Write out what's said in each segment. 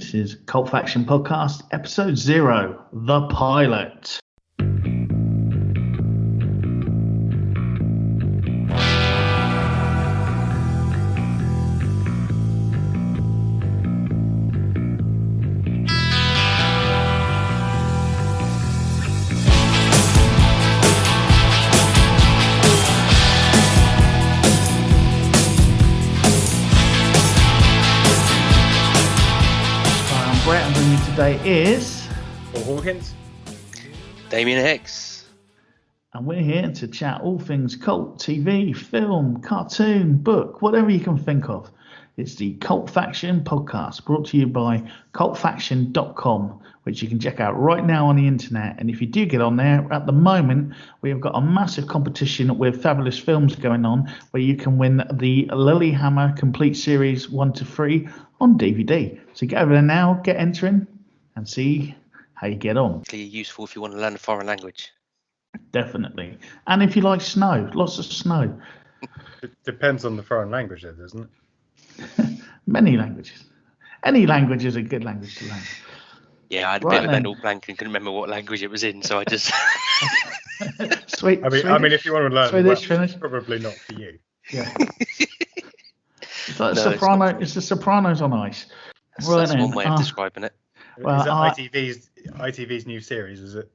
This is Cult Faction Podcast, Episode 0, The Pilot. Today is Paul Hawkins, Damien Hicks, and we're here to chat all things cult, TV, film, cartoon, book, whatever you can think of. It's the Cult Faction Podcast, brought to you by cultfaction.com, which you can check out right now on the internet. And if you do get on there, at the moment, we have got a massive competition with fabulous films going on, where you can win the Lilyhammer Complete Series 1 to 3 on DVD. So get over there now, get entering, and see how you get on. Useful if you want to learn a foreign language. Definitely. And if you like snow, lots of snow. It depends on the foreign language, doesn't it? Many languages. Any language is a good language to learn. Yeah, I had a bit of a mental blank and couldn't remember what language it was in, so I just... Sweet. I mean, if you want to learn Swedish, Welsh, it's probably not for you. Yeah. It's like Soprano. It's the Sopranos on ice. That's one way of describing it. Well, is that ITV's new series, is it?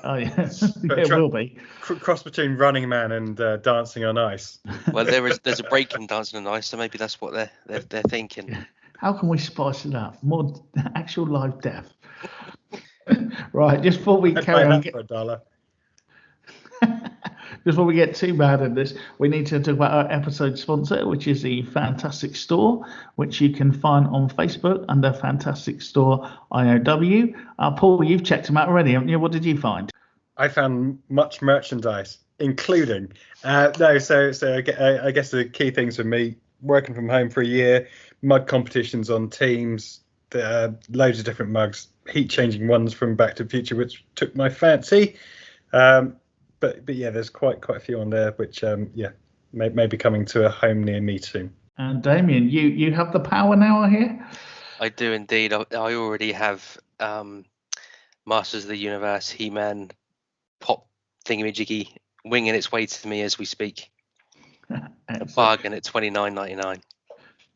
Oh, yeah. It will be. Cross between Running Man and Dancing on Ice. Well, there's a break in Dancing on Ice, so maybe that's what they're thinking. How can we spice it up? More actual live death. Right, just before we carry on. For $1. Before we get too bad at this, we need to talk about our episode sponsor, which is the Fantastic Store, which you can find on Facebook under Fantastic Store IOW. Paul, you've checked them out already, haven't you? What did you find? I found much merchandise, including so I guess the key things for me: working from home for a year, mug competitions on Teams, loads of different mugs, heat-changing ones from Back to the Future, which took my fancy. But yeah, there's quite a few on there, which may be coming to a home near me soon. And Damien, you have the power now, I hear? I do indeed. I already have Masters of the Universe, He-Man, Pop Thingamajiggy winging its way to me as we speak. A bargain at $29.99.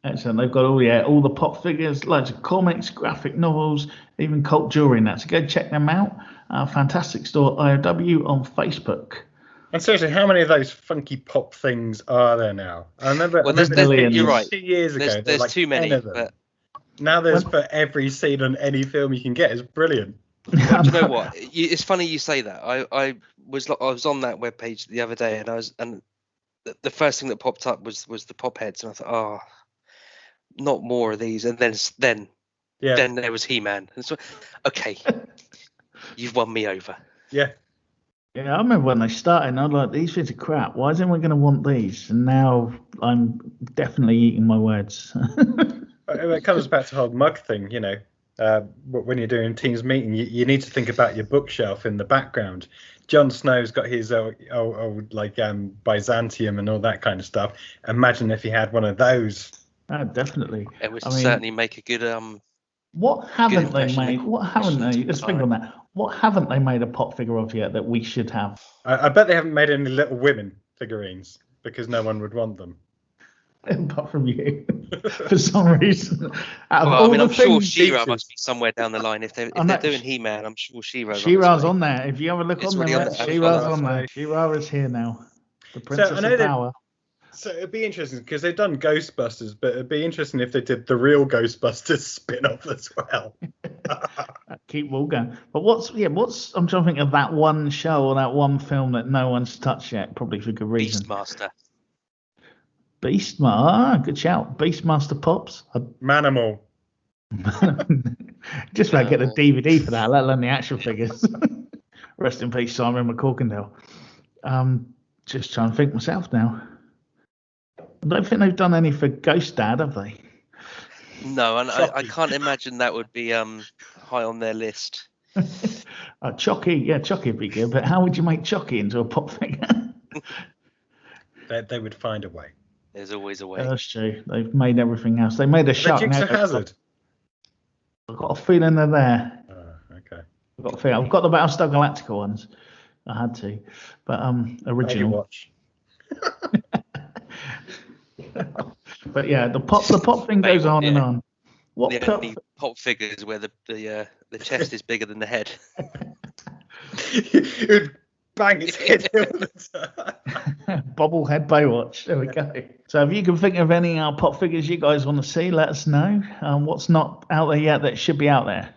Excellent. They've got all the pop figures, loads of comics, graphic novels, even cult jewelry and that. So go check them out. Fantastic Store IOW on Facebook. And seriously, how many of those funky pop things are there now? I remember. You're right. 2 years ago, there's like too many. But now there's for every scene on any film you can get. It's brilliant. Well, do you know what? It's funny you say that. I was on that webpage the other day, and the first thing that popped up was the pop heads, and I thought, not more of these. And then there was He-Man. And so, okay, you've won me over. Yeah. Yeah, I remember when they started, and I was like, these things are crap. Why is anyone going to want these? And now I'm definitely eating my words. It comes back to the whole mug thing, you know. When you're doing Teams meeting, you need to think about your bookshelf in the background. Jon Snow's got his old Byzantium and all that kind of stuff. Imagine if he had one of those. Definitely. It would certainly make a good What haven't they made? What haven't they? Let's think on that. What haven't they made a pop figure of yet that we should have? I bet they haven't made any Little Women figurines because no one would want them. Apart from you, for some reason. I'm sure She-Ra must be somewhere down the line. If they're doing He-Man, I'm sure She-Ra's on there. If you have a look on there, She-Ra's on there. She-Ra is here now. The Princess of Power. So it'd be interesting because they've done Ghostbusters, but it'd be interesting if they did the real Ghostbusters spin-off as well. Keep all going. But I'm trying to think of that one show or that one film that no one's touched yet, probably for good reason. Beastmaster. Good shout. Beastmaster Pops. Manimal. Just about get the DVD for that, let alone the action figures. Rest in peace, Simon McCorkindale. Just trying to think myself now. I don't think they've done any for Ghost Dad, have they? No, and I can't imagine that would be high on their list. Chucky would be good, but how would you make Chucky into a pop figure? They would find a way. There's always a way. That's true. They've made everything else. They made a Sharknado. Hazard. got a feeling they're there. Okay. I've got a feeling. I've got the Battlestar Galactica ones. I had to, but original. Watch. But yeah, the pop thing goes on and on. What the only pop figures where the chest is bigger than the head. It would bang its head all the time. Bobblehead Baywatch. There we go. So if you can think of any pop figures you guys want to see, let us know. What's not out there yet that should be out there?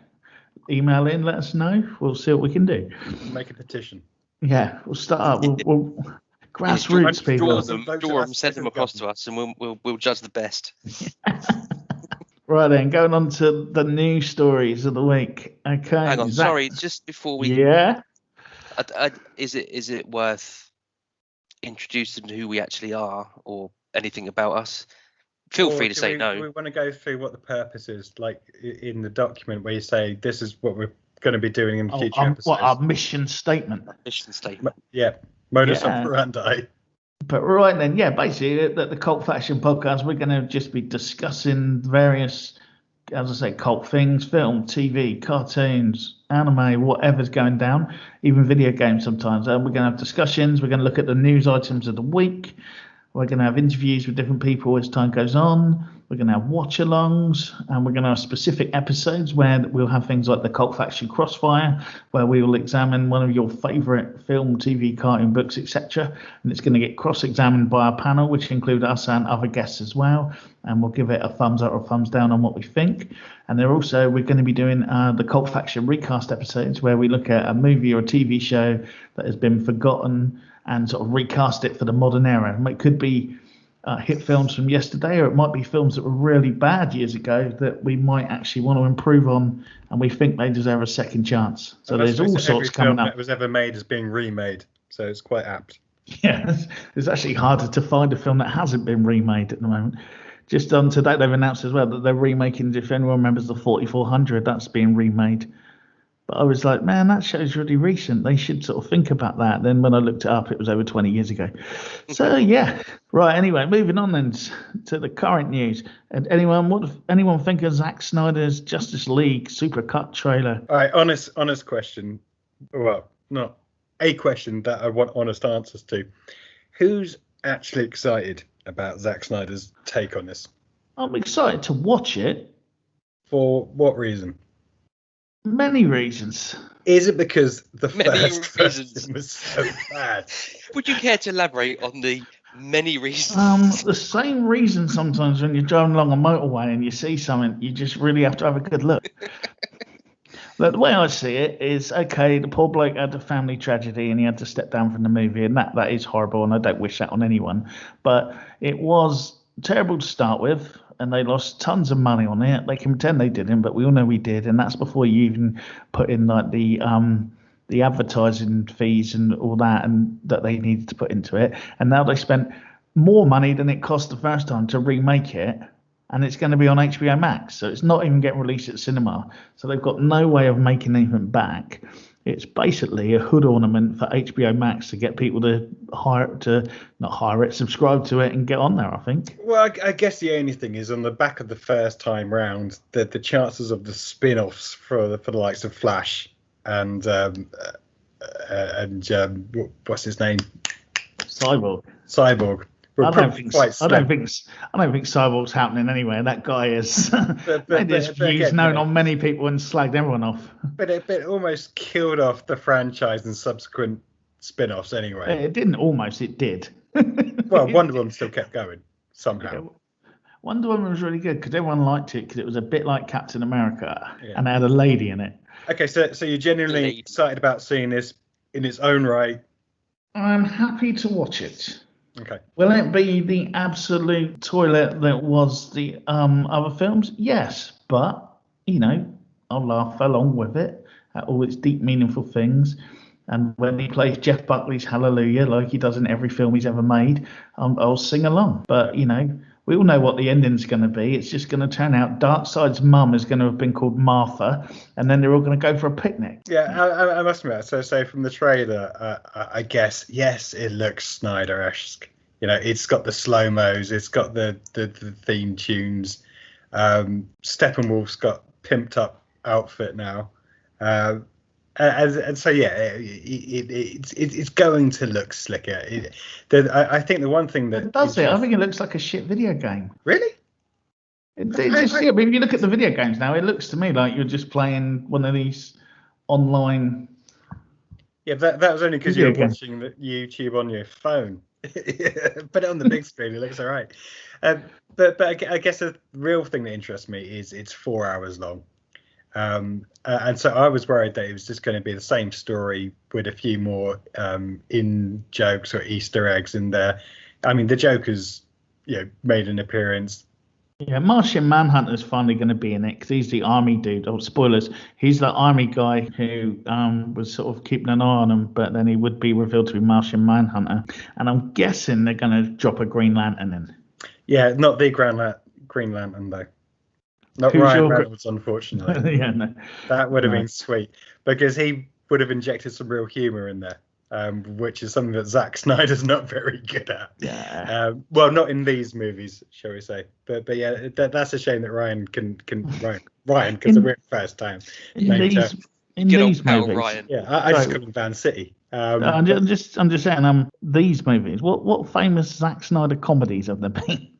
Email in, let us know. We'll see what we can do. Make a petition. Yeah, we'll start. We'll grassroots people. Draw them, send them across to us, and we'll judge the best. Right then, going on to the news stories of the week. Okay. Hang on, sorry, just before we. Yeah. Is it worth introducing who we actually are or anything about us? Feel free to say no. We want to go through what the purpose is, like in the document where you say this is what we're going to be doing in future episodes. What our mission statement? Mission statement. Yeah, modus operandi. But right then, yeah, basically at the Cult Faction podcast, we're going to just be discussing various, as I say, cult things, film, TV, cartoons, anime, whatever's going down, even video games sometimes. We're going to have discussions. We're going to look at the news items of the week. We're going to have interviews with different people as time goes on. We're going to have watch-alongs, and we're going to have specific episodes where we'll have things like the Cult Faction Crossfire, where we will examine one of your favourite film, TV, cartoon, books, etc. And it's going to get cross-examined by our panel, which include us and other guests as well. And we'll give it a thumbs up or thumbs down on what we think. And we're going to be doing the Cult Faction recast episodes, where we look at a movie or a TV show that has been forgotten and sort of recast it for the modern era. It could be hit films from yesterday, or it might be films that were really bad years ago that we might actually want to improve on, and we think they deserve a second chance. So there's all sorts coming up. That was ever made is being remade, so it's quite apt. Yeah, it's actually harder to find a film that hasn't been remade at the moment. Just today they've announced as well that they're remaking, if anyone remembers, the 4400, that's being remade. But I was like, man, that show's really recent. They should sort of think about that. Then when I looked it up, it was over 20 years ago. So, yeah. Right, anyway, moving on then to the current news. And anyone think of Zack Snyder's Justice League Supercut trailer? All right, honest question. Well, not a question that I want honest answers to. Who's actually excited about Zack Snyder's take on this? I'm excited to watch it. For what reason? Many reasons. Is it because the first version was so bad? Would you care to elaborate on the many reasons? The same reason sometimes when you're driving along a motorway and you see something, you just really have to have a good look. But the way I see it is, okay, the poor bloke had a family tragedy and he had to step down from the movie, and that is horrible, and I don't wish that on anyone. But it was terrible to start with, and they lost tons of money on it. They can pretend they didn't, but we all know we did, and that's before you even put in like the advertising fees and all that, and that they needed to put into it. And now they spent more money than it cost the first time to remake it, and it's going to be on HBO Max, so it's not even getting released at cinema. So they've got no way of making anything back. It's basically a hood ornament for HBO Max to get people to subscribe to it and get on there, I think. Well, I guess the only thing is on the back of the first time round, the chances of the spin-offs for the likes of Flash and what's his name? Cyborg. I don't think Cyborg's happening anyway. That guy is. He's known on many people and slagged everyone off. But it almost killed off the franchise and subsequent spin-offs anyway. It didn't almost. It did. Well, Wonder Woman still kept going somehow. Yeah, Wonder Woman was really good because everyone liked it because it was a bit like Captain America and it had a lady in it. Okay, so you're genuinely excited about seeing this in its own right? I'm happy to watch it. Okay. Will it be the absolute toilet that was the other films? Yes, but I'll laugh along with it at all its deep, meaningful things. And when he plays Jeff Buckley's Hallelujah, like he does in every film he's ever made, I'll sing along. But we all know what the ending's going to be. It's just going to turn out Darkseid's mum is going to have been called Martha, and then they're all going to go for a picnic. Yeah, I must admit. So from the trailer, I guess, yes, it looks Snyder-esque. It's got the slow-mos, it's got the theme tunes. Steppenwolf's got pimped up outfit now. And so it's going to look slicker. I think the one thing that does it? I think it looks like a shit video game. Really? I mean, if you look at the video games now, it looks to me like you're just playing one of these online. Yeah, that was only because you're watching the YouTube on your phone. Put it on the big screen; it looks all right. But I guess the real thing that interests me is it's 4 hours long. And so I was worried that it was just going to be the same story with a few more in jokes or Easter eggs in there. I mean, the Joker's made an appearance. Yeah, Martian Manhunter's finally going to be in it because he's the army dude. Oh, spoilers! He's the army guy who was sort of keeping an eye on him, but then he would be revealed to be Martian Manhunter. And I'm guessing they're going to drop a Green Lantern in. Yeah, not the Green Lantern though. Not Ryan Reynolds, unfortunately. Yeah, no. That would have been sweet because he would have injected some real humour in there, which is something that Zack Snyder's not very good at. Yeah. Well, not in these movies, shall we say? But yeah, that's a shame that Ryan Ryan because we're first time. In these movies, Ryan. Yeah, I just call him Van City. I'm just saying, these movies. What famous Zack Snyder comedies have there been?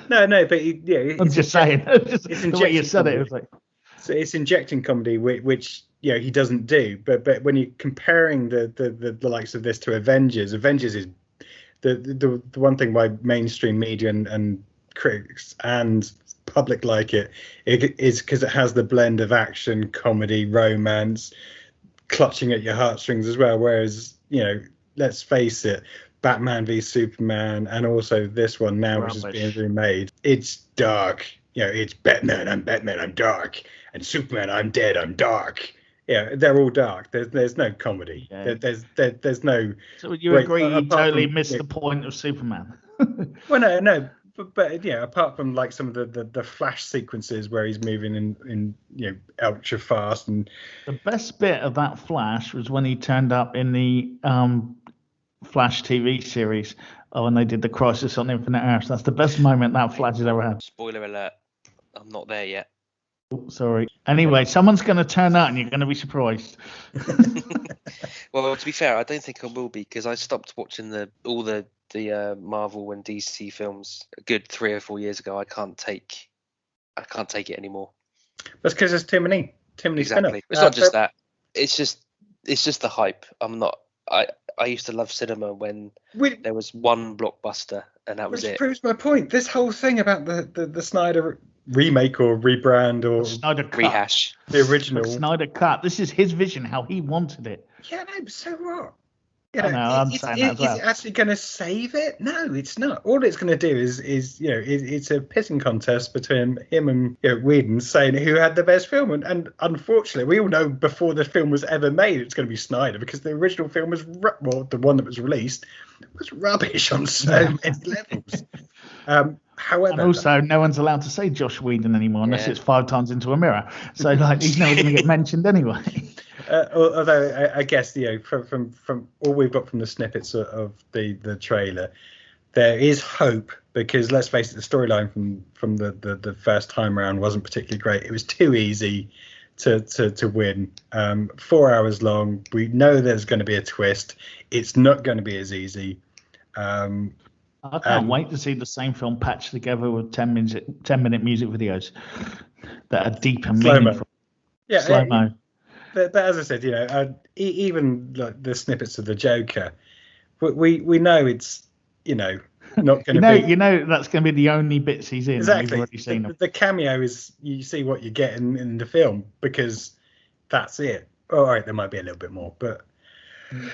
No, but I'm just saying. It's the way you said it. So it's injecting comedy, which he doesn't do. But when you're comparing the likes of this to Avengers is the one thing why mainstream media and critics and public like it is because it has the blend of action, comedy, romance, clutching at your heartstrings as well. Whereas let's face it. Batman v Superman and also this one now, which is being remade. It's dark. It's Batman, I'm dark, and Superman, I'm dead, I'm dark. Yeah, they're all dark. There's no comedy. Yeah. There's no. So would you agree you totally missed the point of Superman? Well, no. But apart from like some of the flash sequences where he's moving in ultra fast, and the best bit of that flash was when he turned up in the Flash TV series when they did the Crisis on Infinite Earths. That's the best moment that Flash has ever had. Spoiler alert, I'm not there yet. Oh, sorry. Anyway, someone's going to turn up and you're going to be surprised. Well, to be fair, I don't think I will be because I stopped watching all the Marvel and DC films a good 3 or 4 years ago. I can't take it anymore. That's because there's too many exactly. Spin-offs. It's not just that. It's just the hype. I used to love cinema when there was one blockbuster and that was it. Which proves my point. This whole thing about the Snyder remake or rebrand or Snyder cut. Rehash. The original. The Snyder cut. This is his vision, how he wanted it. Yeah, no, but so what? I'm saying that as well. Is it actually going to save it? No, it's not. All it's going to do is it's a pissing contest between him and Whedon saying who had the best film. And unfortunately, we all know before the film was ever made, it's going to be Snyder because the original film was, the one that was released, was rubbish on so many levels. However, and also, no one's allowed to say Josh Whedon anymore unless it's 5 times into a mirror. So he's never going to get mentioned anyway. Although I guess from all we've got from the snippets of the trailer, there is hope because let's face it, the storyline from the first time around wasn't particularly great. It was too easy to win. 4 hours long. We know there's going to be a twist. It's not going to be as easy. I can't wait to see the same film patched together with 10-minute music videos that are deep and meaningful. Yeah, slow-mo. But as I said, even like the snippets of the Joker, we know it's not going to be. That's going to be the only bits he's in. Exactly. We've already seen the cameo is you see what you get in the film because that's it. All right, there might be a little bit more, but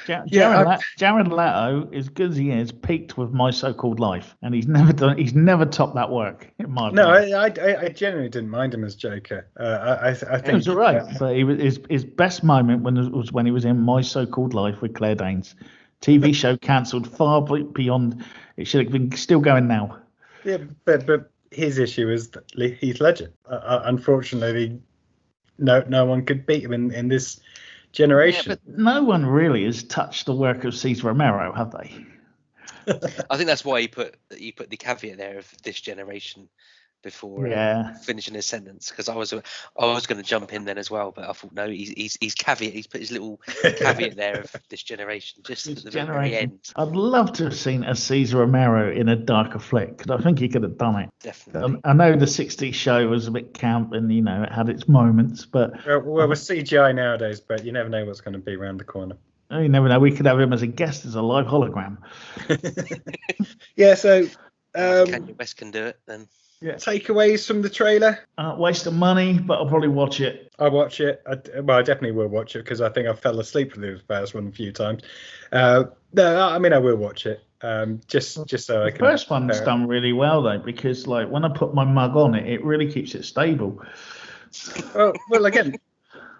Jared Leto, as good as he is, peaked with My So-Called Life, and he's never topped that work. In my opinion. I genuinely didn't mind him as Joker. I think it was all right, but he was his best moment was when he was in My So-Called Life with Claire Danes. TV show cancelled far beyond it should have been still going now. Yeah, but his issue is Heath Ledger. Unfortunately, no one could beat him in this generation. Yeah, but no one really has touched the work of Cesar Romero, have they? I think that's why he put the caveat there of this generation. before Yeah. finishing his sentence, because I was going to jump in then as well, but I thought no, he's caveat. He's put his little caveat there of this generation just This at the very end. I'd love to have seen a Cesar Romero in a darker flick, because I think he could have done it. Definitely. I know the 60s show was a bit camp and, it had its moments, but Well, with CGI nowadays, but you never know what's going to be around the corner. you never know. We could have him as a guest, as a live hologram. Yeah, so Kanye West can do it then. Yeah. Takeaways from the trailer? Waste of money, but I'll probably watch it. I'll watch it. I definitely will watch it, because I think I fell asleep with the first one a few times. No, I mean, I will watch it. Just so I can. The first one's done really well though, because like when I put my mug on it, it really keeps it stable. Well, again,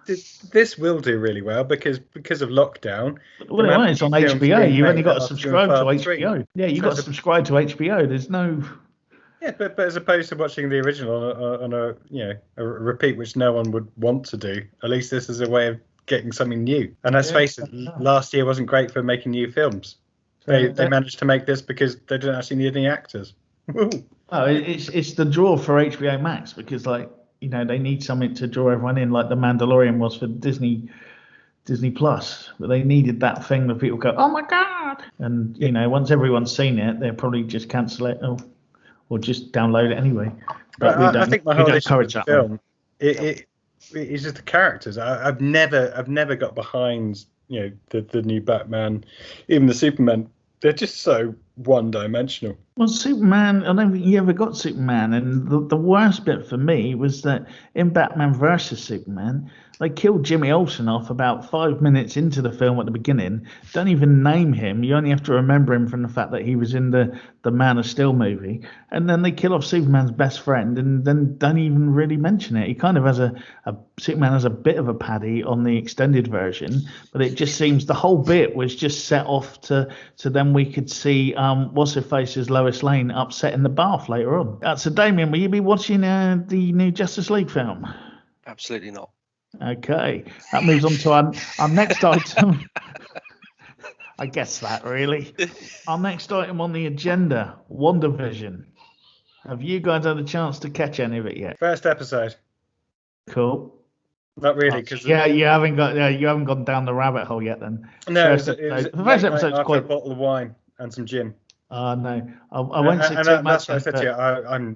this will do really well because of lockdown. Well, it's on HBO. You've only got to subscribe to HBO. 3. Yeah, you've got to subscribe to HBO. There's no. Yeah, but as opposed to watching the original on a repeat, which no one would want to do, at least this is a way of getting something new. And let's face it, last year wasn't great for making new films. They managed to make this because they didn't actually need any actors. Oh, it's the draw for HBO Max, because they need something to draw everyone in, like The Mandalorian was for Disney Plus, but they needed that thing that people go, oh my god, and once everyone's seen it, they'll probably just cancel it or just download it anyway. But I think my whole issue with the film, it's just the characters. I've never got behind the new Batman, even the Superman. They're just so one-dimensional. Well, Superman, I don't think you ever got Superman, and the worst bit for me was that in Batman versus Superman, they killed Jimmy Olsen off about 5 minutes into the film at the beginning. Don't even name him. You only have to remember him from the fact that he was in the Man of Steel movie. And then they kill off Superman's best friend and then don't even really mention it. He kind of has Superman has a bit of a paddy on the extended version, but it just seems the whole bit was just set off to then we could see what's her face's Lois Lane upset in the bath later on. So Damien, will you be watching the new Justice League film? Absolutely not. Okay, that moves on to our next item. I guess that really. Our next item on the agenda, WandaVision. Have you guys had a chance to catch any of it yet? First episode. Cool. Not really, because you haven't gone down the rabbit hole yet. Then no, the first episode's quite a bottle of wine and some gin. No, I won't say too much. That's what I said to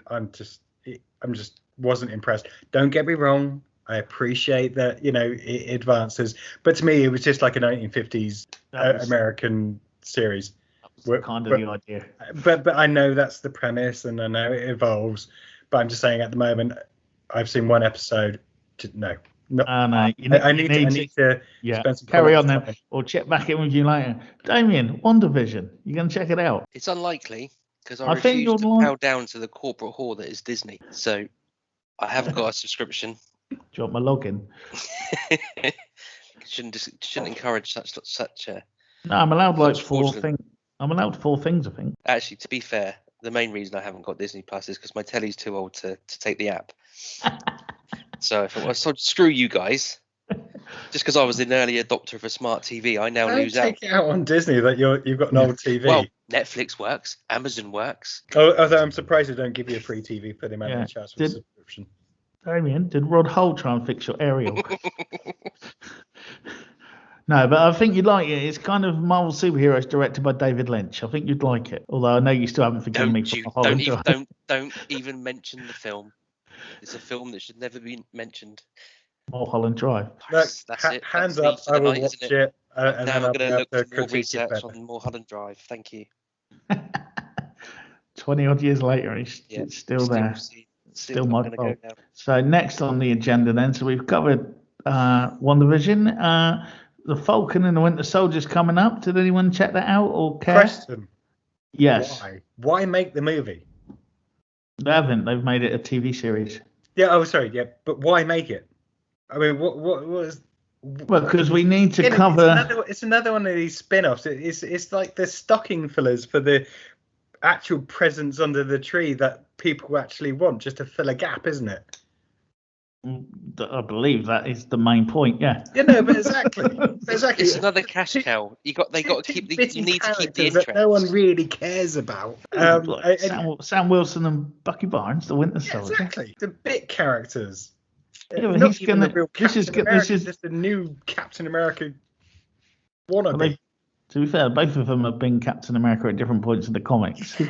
you. I'm just wasn't impressed. Don't get me wrong. I appreciate that, it advances. But to me, it was just like a 1950s American series. Kind of the idea. But I know that's the premise, and I know it evolves. But I'm just saying, at the moment, I've seen one episode. No. I need to spend some carry on then. We'll check back in with you later. Damien, WandaVision. You going to check it out? It's unlikely, because I refuse to bow down to the corporate whore that is Disney. So I haven't got a subscription. Do you want my login? Shouldn't encourage such a. No, I'm allowed like 4 things. I'm allowed 4 things, I think. Actually, to be fair, the main reason I haven't got Disney Plus is because my telly's too old to take the app. So I thought, well, so screw you guys. Just because I was an early adopter of a smart TV, I now lose out. Take it out on Disney that you've got an old TV. Well, Netflix works, Amazon works. Although I'm surprised they don't give you a free TV for the amount of charge for a subscription. Damien, did Rod Hull try and fix your aerial? No, but I think you'd like it. It's kind of Marvel superheroes directed by David Lynch. I think you'd like it. Although I know you still haven't forgiven me for don't even mention the film. It's a film that should never be mentioned. Mulholland Drive. That's it. Hands up, I will watch it. And now I'm going to look for more critique research on Mulholland Drive. Thank you. 20 odd years later, it's still there. Still my fault. So next on the agenda then, so we've covered WandaVision. The Falcon and the Winter Soldier's coming up. Did anyone check that out or care? Question. Yes. Why make the movie? They haven't. They've made it a TV series. Yeah. Oh, sorry. Yeah, but why make it? I mean, what is? Well, because we need to cover. It's another one of these spin-offs. It's like the stocking fillers for the actual presents under the tree that people actually want, just to fill a gap, isn't it? I believe that is the main point. Yeah. You know, but exactly. It's another cash cow. They got to keep you need to keep the interest. That no one really cares about. Sam Wilson and Bucky Barnes, the Winter Soldier. Exactly. The bit characters. Yeah, but Not he's even gonna. the real This is Captain America, this is. just the new Captain America Well, wannabe. to be fair, both of them have been Captain America at different points in the comics.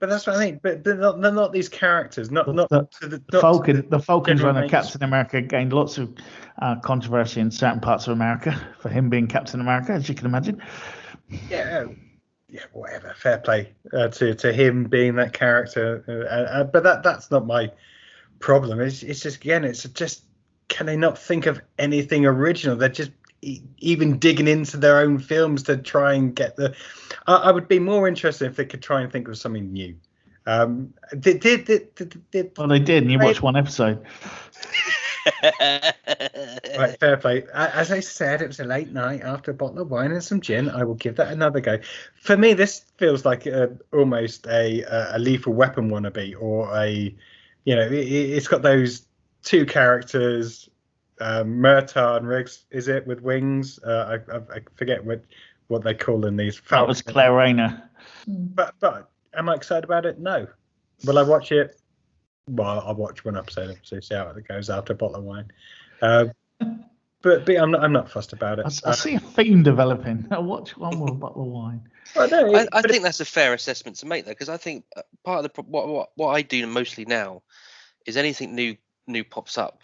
But that's what I mean. But they're not these characters. Not The Falcon's run of Captain America gained lots of controversy in certain parts of America for him being Captain America, as you can imagine. Yeah, whatever. Fair play to him being that character. But that's not my problem. It's just can they not think of anything original? They're just even digging into their own films to try and get the. I would be more interested if they could try and think of something new. Well, they did, and you watched one episode. Right, fair play. As I said, it was a late night after a bottle of wine and some gin. I will give that another go. For me, this feels like almost a Lethal Weapon wannabe, or it's got those two characters. Murtaugh and Riggs, is it, with wings? I forget what they call in these. That was Claire Rayner. But am I excited about it? No. Will I watch it? Well, I'll watch one episode to see how it goes after a bottle of wine. But I'm not fussed about it. I see a theme developing. I'll watch one more bottle of wine. I think that's a fair assessment to make, though, because I think part of the what I do mostly now is anything new pops up,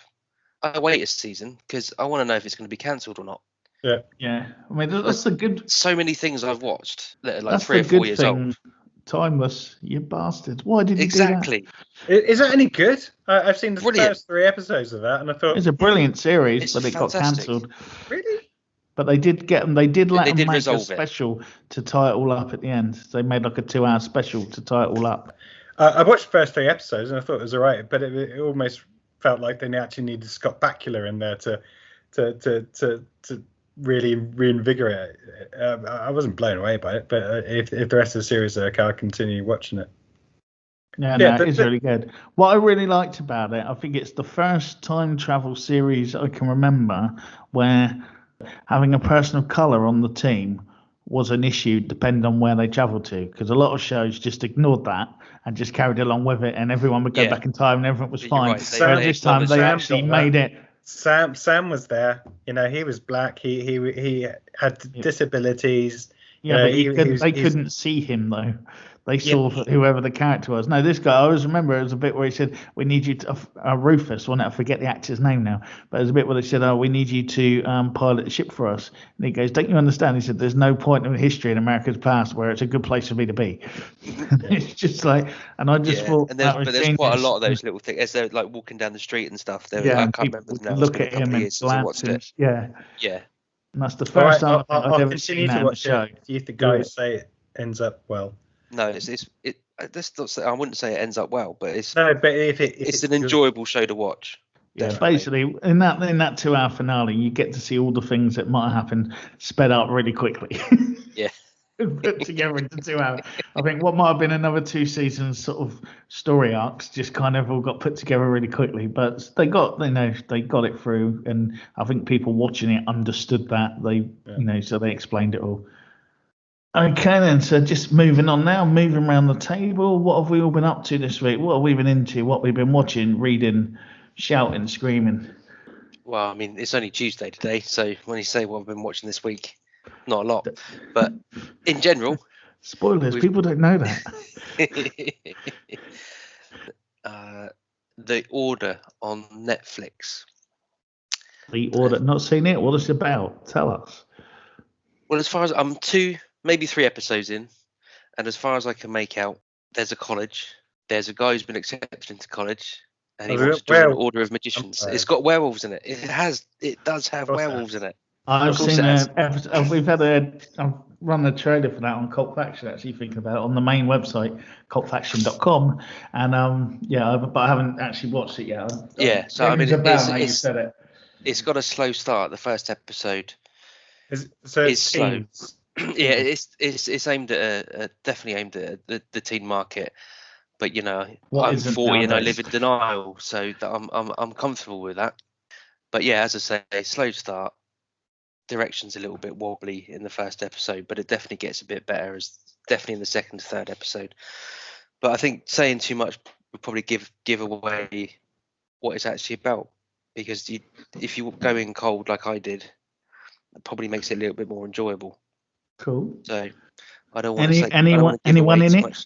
I wait a season because I want to know if it's going to be cancelled or not. Yeah. I mean, that's the good. So many things I've watched that are like 3 or 4 years old. Timeless, you bastard. Why did you do that? Is that any good? I've seen the first 3 episodes of that, and I thought it's a brilliant series, but it got cancelled. Really? But they did let them make a special to tie it all up at the end. They made like a 2-hour special to tie it all up. I watched the first 3 episodes and I thought it was alright, but it almost felt like they actually needed Scott Bakula in there to really reinvigorate it. I wasn't blown away by it, but if the rest of the series are okay, I'll continue watching it. It's really good. What I really liked about it, I think it's the first time travel series I can remember where having a person of colour on the team was an issue depending on where they travelled to, because a lot of shows just ignored that and just carried along with it, and everyone would go back in time and everything was fine. Right. So this time they actually made it. Sam was there. He was black. He had disabilities. Yeah, but they couldn't see him though. They saw whoever the character was. No, this guy, I always remember it was a bit where he said, we need you to, Rufus, I forget the actor's name now, but there's a bit where they said, we need you to pilot the ship for us. And he goes, don't you understand? He said, there's no point in history in America's past where it's a good place for me to be. It's just like, and I just thought, and there's quite a lot of those little things as they're like walking down the street and stuff. I can't remember them now. Look at him and glance him. Yeah. And that's the first time I've ever seen that in the show. Do you think guys say it ends up well? No, I wouldn't say it ends up well, but it's it's an enjoyable show to watch. Yeah, basically in that 2-hour finale, you get to see all the things that might have happened sped up really quickly. Yeah. Put together into 2 hours. I think what might have been another 2 seasons sort of story arcs just kind of all got put together really quickly, but they got it through, and I think people watching it understood that so they explained it all. Okay then, so just moving on now, moving around the table. What have we all been up to this week? What have we been into? What we've been watching, reading, shouting, screaming? Well, I mean, it's only Tuesday today, so when you say what I've been watching this week, not a lot. But in general... Spoilers, people don't know that. The Order on Netflix. The Order, not seen it? What is it about? Tell us. Well, as far as I'm 2, maybe 3 episodes in, and as far as I can make out, there's a college. There's a guy who's been accepted into college, and he wants to join an Order of Magicians. Okay. It's got werewolves in it. It does have werewolves in it. I've seen I've run the trailer for that on Cult Faction, actually, thinking about it, on the main website, cultfaction.com, and but I haven't actually watched it yet. So I mean, it's got a slow start. The first episode is slow. Yeah, it's aimed at definitely aimed at the teen market. But What I'm isn't 40 and I nowadays? live in denial, so that I'm comfortable with that. But yeah, as I say, slow start. Direction's a little bit wobbly in the first episode, but it definitely gets a bit better, as definitely in the second, third episode. But I think saying too much would probably give away what it's actually about, because if you go in cold like I did, it probably makes it a little bit more enjoyable. Cool. So I don't want to say, I don't Anyone want to give away in too it? much.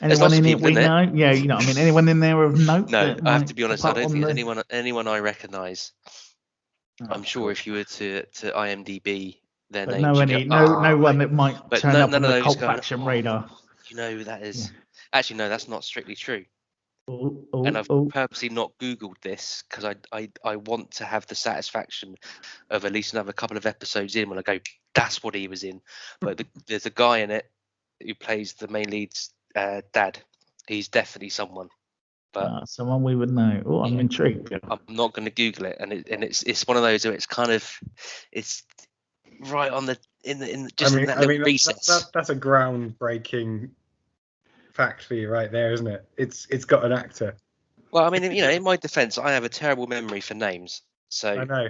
Anyone lots of in it people we in there. know? Yeah, I mean, anyone in there of note? No, that I have might to be honest. pop I up don't on think the- anyone I recognise. I'm sure cool. if you were to IMDb their But names, no one that might but turn up none on of the those Cult going, Faction radar. That is actually no, that's not strictly true. Oh, And I've purposely not Googled this because I want to have the satisfaction of at least another couple of episodes in when I go, that's what he was in. But there's a guy in it who plays the main lead's dad. He's definitely someone. But someone we would know. Oh, I'm intrigued. I'm not going to Google it, and it's one of those where it's kind of it's right on the in that little recess. That's a groundbreaking fact for you right there, isn't it? It's got an actor. Well, I mean, in my defence, I have a terrible memory for names, so I know.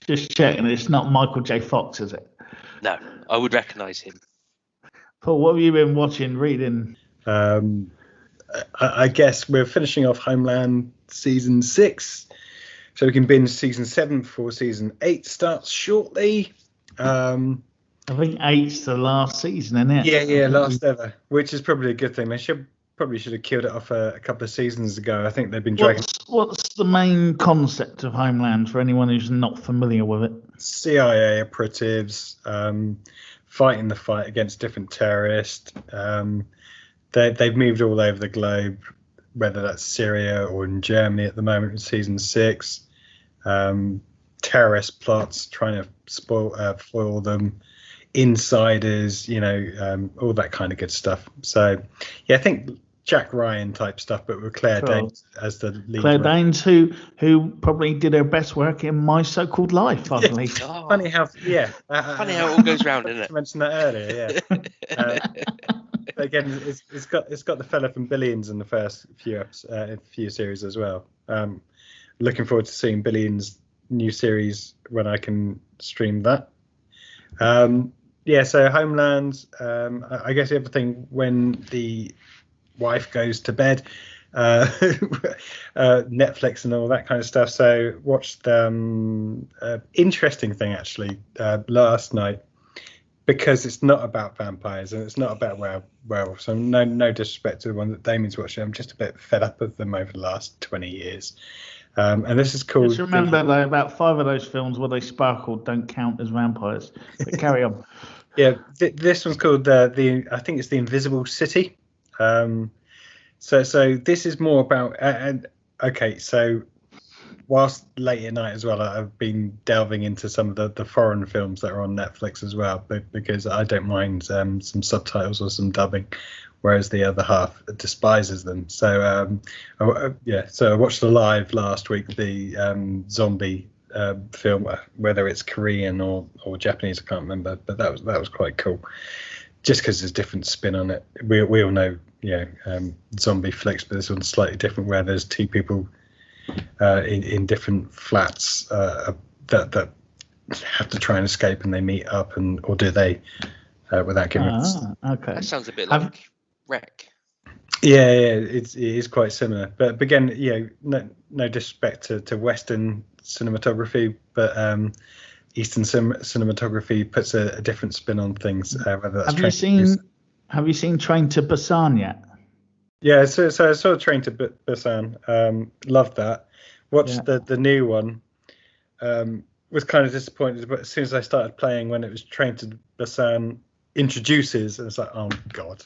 Just checking, it's not Michael J. Fox, is it? No, I would recognise him. Paul, what have you been watching, reading? I guess we're finishing off Homeland season 6, so we can binge season 7 before season 8 starts shortly. I think 8's the last season, isn't it? Yeah, last ever, which is probably a good thing. They probably should have killed it off a couple of seasons ago. I think they've been dragging. What's the main concept of Homeland for anyone who's not familiar with it? CIA operatives fighting the fight against different terrorists. They've moved all over the globe, whether that's Syria or in Germany at the moment in season 6. Terrorist plots, trying to foil them, insiders, all that kind of good stuff. So, yeah, I think Jack Ryan type stuff, but with Claire Danes as the lead. Claire Danes, who probably did her best work in My So-Called Life, I believe. Funny how it all goes round, isn't it? I mentioned that earlier, yeah. Again, it's got the fella from Billions in the first few series as well. Looking forward to seeing Billions' new series when I can stream that. So Homeland. I guess the other thing, when the wife goes to bed, Netflix and all that kind of stuff. So watched interesting thing actually last night. Because it's not about vampires and it's not about werewolves. So no disrespect to the one that Damien's watching. I'm just a bit fed up of them over the last 20 years. And this is called. Just remember, though, about 5 of those films where they sparkled don't count as vampires. But carry on. Yeah, this one's called I think it's The Invisible City. So this is more about. So whilst late at night as well, I've been delving into some of the foreign films that are on Netflix as well, because I don't mind some subtitles or some dubbing, whereas the other half despises them. So so I watched Alive last week, the zombie film, whether it's Korean or Japanese, I can't remember, but that was quite cool. Just because there's different spin on it. We all know, zombie flicks, but this one's slightly different, where there's two people in different flats that have to try and escape, and they meet up, or do they? Without giving. Okay. That sounds a bit like Wreck. Yeah, it is quite similar. But again, no disrespect to Western cinematography, but Eastern cinematography puts a different spin on things. Whether that's have you seen Train to Busan yet? Yeah, so I saw Train to Busan. Loved that. Watched the new one. Was kind of disappointed, but as soon as I started playing, when it was Train to Busan introduces, and it's like, oh god.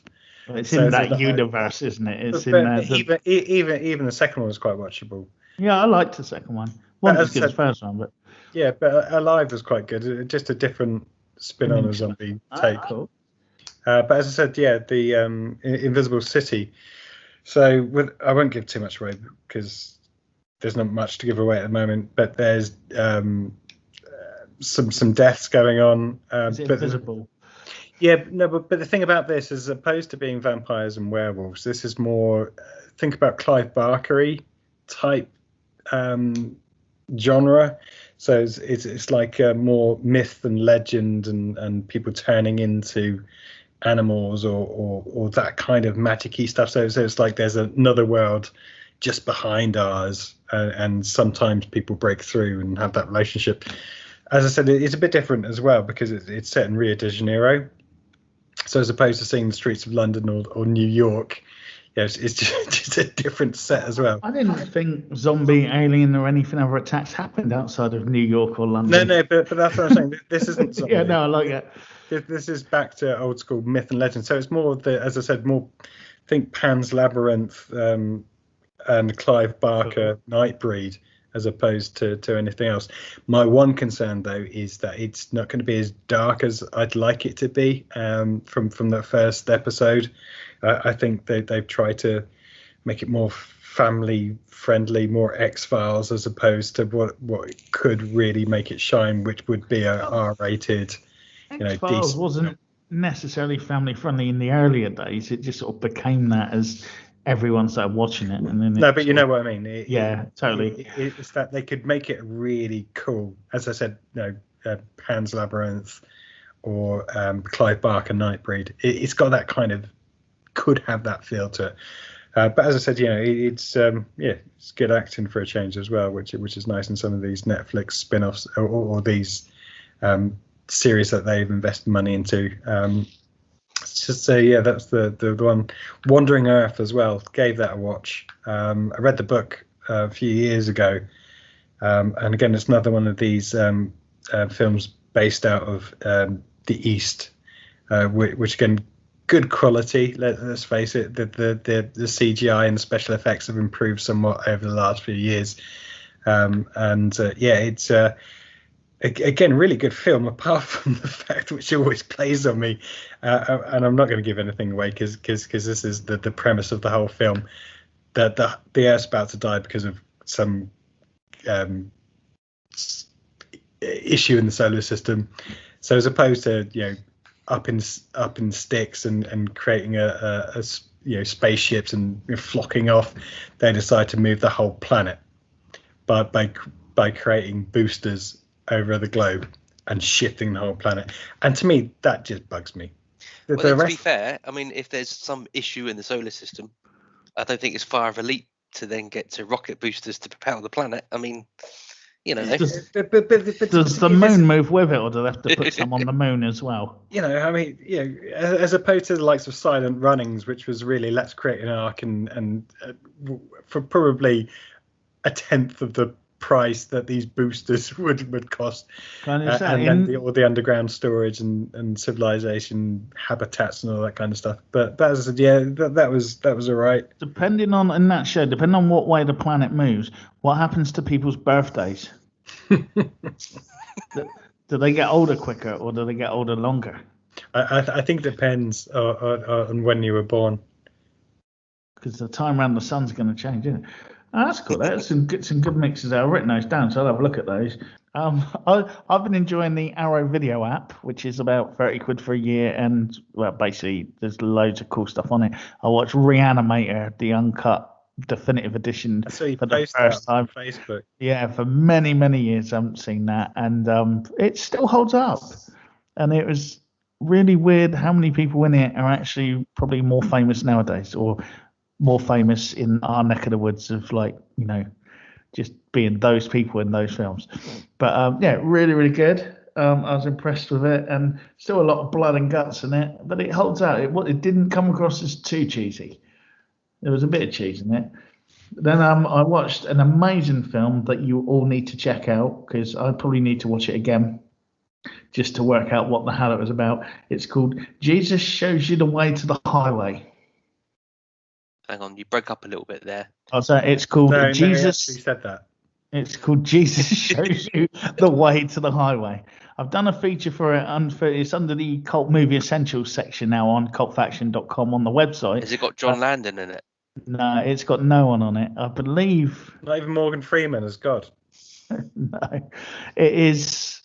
Well, it's in that universe, isn't it? It's even the second one was quite watchable. Yeah, I liked the second one. Wasn't as good as the first one, but yeah, but Alive was quite good. Just a different spin on a zombie take. Cool. But as I said, the Invisible City. So I won't give too much away because there's not much to give away at the moment. But there's some deaths going on. Is it invisible? Yeah, no, but the thing about this, as opposed to being vampires and werewolves, this is more. Think about Clive Barker type genre. So it's like more myth and legend and people turning into animals or that kind of magic-y stuff. So it's like there's another world just behind ours, and sometimes people break through and have that relationship. As I said, it's a bit different as well because it's set in Rio de Janeiro. So as opposed to seeing the streets of London or New York, it's just a different set as well. I didn't think zombie, alien, or anything other attacks happened outside of New York or London. No, but that's what I'm saying. This isn't zombie. Yeah, no, I like it. This is back to old school myth and legend. So it's more as I said, more think Pan's Labyrinth and Clive Barker Nightbreed as opposed to anything else. My one concern though is that it's not going to be as dark as I'd like it to be from that first episode. I think they've tried to make it more family friendly, more X-Files as opposed to what could really make it shine, which would be a R-rated. X-Files wasn't necessarily family friendly in the earlier days. It just sort of became that as everyone started watching it, and then no, but you know what I mean. Totally. It's that they could make it really cool. As I said, Pan's Labyrinth or Clive Barker Nightbreed. It's got that kind of could have that feel to it. But as I said, it's it's good acting for a change as well, which is nice in some of these Netflix spin-offs or these series that they've invested money into. Just say, that's the one. Wandering Earth as well. Gave that a watch. I read the book a few years ago, and again, it's another one of these films based out of the East, which again, good quality. Let's face it, the CGI and the special effects have improved somewhat over the last few years, it's. Again, really good film, apart from the fact which always plays on me, and I'm not going to give anything away because this is the premise of the whole film, that the Earth's about to die because of some issue in the solar system. So as opposed to up in sticks and creating a spaceships and flocking off, they decide to move the whole planet by creating boosters over the globe and shifting the whole planet. And to me, that just bugs me. To be fair, I mean, if there's some issue in the solar system, I don't think it's far of a leap to then get to rocket boosters to propel the planet. I mean, Does the moon move with it, or do they have to put some on the moon as well? I mean, as opposed to the likes of Silent Runnings, which was really let's create an arc and for probably a tenth of the price that these boosters would cost, and then all the underground storage and civilization habitats and all that kind of stuff. But as I said, that was all right. Depending on what way the planet moves, what happens to people's birthdays? Do they get older quicker, or do they get older longer? I think it depends on when you were born. Because the time around the sun's going to change, isn't it? Oh, that's cool. That's some good mixes. I've written those down, so I'll have a look at those. I've been enjoying the Arrow Video app, which is about 30 quid for a year, and basically there's loads of cool stuff on it. I watched Reanimator, the uncut definitive edition, for the first time. On Facebook. Yeah, for many years I haven't seen that, and it still holds up. And it was really weird how many people in it are actually probably more famous nowadays, or more famous in our neck of the woods of just being those people in those films. But really good. I was impressed with it, and still a lot of blood and guts in it, but it holds out. It didn't come across as too cheesy. There was a bit of cheese in it. Then I watched an amazing film that you all need to check out, because I probably need to watch it again just to work out what the hell it was about. It's called Jesus Shows You the Way to the Highway. Hang on, you broke up a little bit there. Oh, so it's called Jesus. No, said that. It's called Jesus Shows You the Way to the Highway. I've done a feature for it. It's under the Cult Movie Essentials section now on cultfaction.com on the website. Has it got John Landon in it? No, it's got no one on it. I believe. Not even Morgan Freeman as God. No, it is.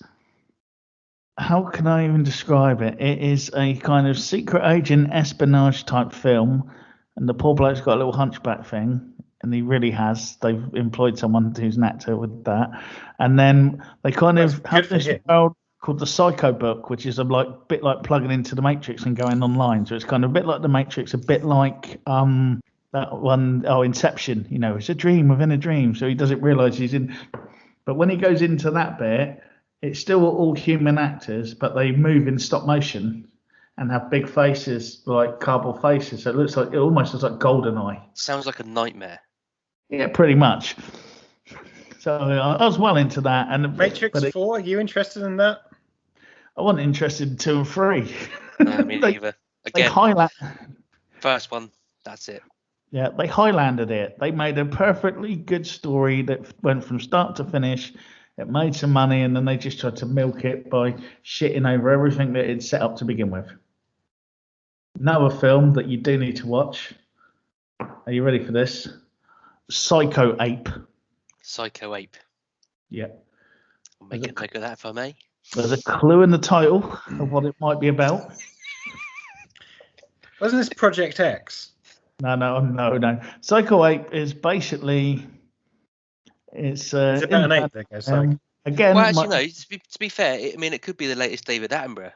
how can I even describe it? It is a kind of secret agent espionage type film, and the poor bloke's got a little hunchback thing, and he really has. They've employed someone who's an actor with that, and then they kind That's of good have for this him. world called the Psycho Book, which is a bit like plugging into the Matrix and going online. So it's kind of a bit like the Matrix, a bit like that one, Inception. You know, it's a dream within a dream. So he doesn't realise he's in. But when he goes into that bit, it's still all human actors, but they move in stop motion and have big faces, like cardboard faces. So it almost looks like GoldenEye. Sounds like a nightmare. Yeah, pretty much. So I was well into that. And Matrix 4, are you interested in that? I wasn't interested in 2 and 3. No, me neither. Again, first one, that's it. Yeah, they highlanded it. They made a perfectly good story that went from start to finish. It made some money, and then they just tried to milk it by shitting over everything that it's set up to begin with. Another film that you do need to watch. Are you ready for this? Psycho Ape. Psycho Ape. Yeah. I'll make a note of that if I may. There's a clue in the title of what it might be about. Wasn't this Project X? No. Psycho Ape is basically it's about an ape that goes psycho. Again, well, actually, no. To be fair, it could be the latest David Attenborough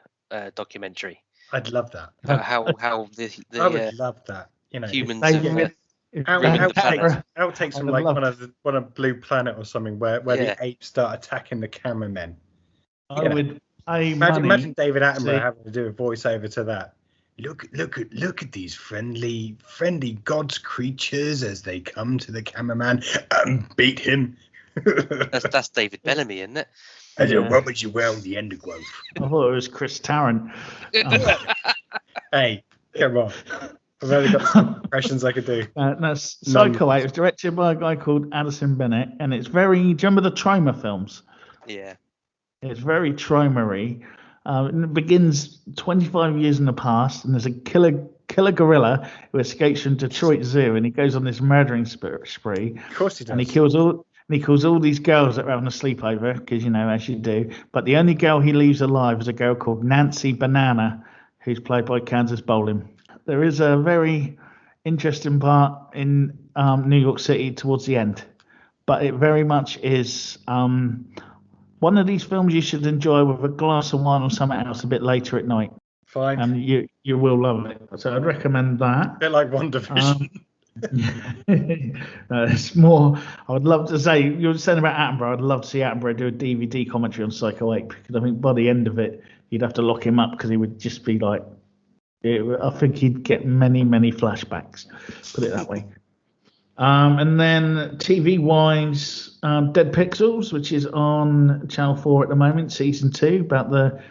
documentary. I'd love that. About how the I would love that. You know, humans outtakes from like one of Blue Planet or something where the apes start attacking the cameramen. Imagine David Attenborough having to do a voiceover to that. Look at these friendly God's creatures as they come to the cameraman and beat him. that's David Bellamy, isn't it? I don't know, what would you wear on the undergrowth? I thought it was Chris Tarrant. Hey, come on. I've only got some impressions I could do. That's Psycho Ape. It was directed by a guy called Addison Bennett, and it's very. Do you remember the Troma films? Yeah. It's very Troma-y. It begins 25 years in the past, and there's a killer gorilla who escapes from Detroit Zoo, and he goes on this murdering spree. Of course he does. And he kills all these girls that are having a sleepover, because as you do. But the only girl he leaves alive is a girl called Nancy Banana, who's played by Kansas Bowling. There is a very interesting part in New York City towards the end, but it very much is one of these films you should enjoy with a glass of wine or something else a bit later at night. Fine. And you will love it. So I'd recommend that. A bit like One Division. It's more. I would love to say you were saying about Attenborough. I'd love to see Attenborough do a DVD commentary on Psycho Ape, because I think by the end of it, you'd have to lock him up because he would just be like. I think he'd get many flashbacks. Put it that way. And then TV-wise, Dead Pixels, which is on Channel 4 at the moment, season 2, about the